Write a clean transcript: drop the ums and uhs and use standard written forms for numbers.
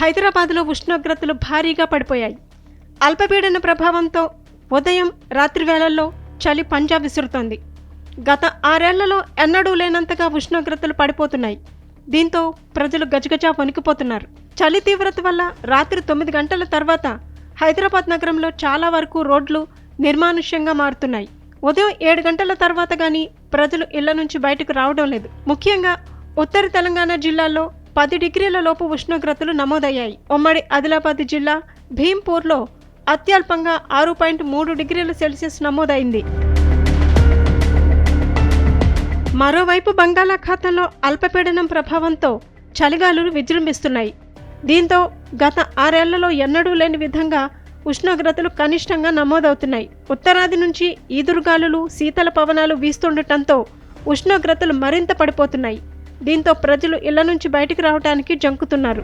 హైదరాబాద్లో ఉష్ణోగ్రతలు భారీగా పడిపోయాయి. అల్పపీడన ప్రభావంతో ఉదయం రాత్రి వేళల్లో చలి పంజా విసురుతోంది. గత 6 ఏళ్లలో ఎన్నడూ లేనంతగా ఉష్ణోగ్రతలు పడిపోతున్నాయి. దీంతో ప్రజలు గజగజా వణికిపోతున్నారు. చలి తీవ్రత వల్ల రాత్రి 9 గంటల తర్వాత హైదరాబాద్ నగరంలో చాలా వరకు రోడ్లు నిర్మానుష్యంగా మారుతున్నాయి. ఉదయం 7 గంటల తర్వాత గానీ ప్రజలు ఇళ్ల నుంచి బయటకు రావడం లేదు. ముఖ్యంగా ఉత్తర తెలంగాణ జిల్లాల్లో 10 డిగ్రీల లోపు ఉష్ణోగ్రతలు నమోదయ్యాయి. ఉమ్మడి ఆదిలాబాద్ జిల్లా భీంపూర్లో అత్యల్పంగా 6.3 డిగ్రీల సెల్సియస్ నమోదైంది. మరోవైపు బంగాళాఖాతంలో అల్పపీడనం ప్రభావంతో చలిగాలులు విజృంభిస్తున్నాయి. దీంతో గత 6 ఏళ్లలో ఎన్నడూ లేని విధంగా ఉష్ణోగ్రతలు కనిష్టంగా నమోదవుతున్నాయి. ఉత్తరాది నుంచి ఈదురుగాలులు, శీతల పవనాలు వీస్తుండటంతో ఉష్ణోగ్రతలు మరింత పడిపోతున్నాయి. దీంతో ప్రజలు ఇళ్ల నుంచి బయటికి రావడానికి జంకుతున్నారు.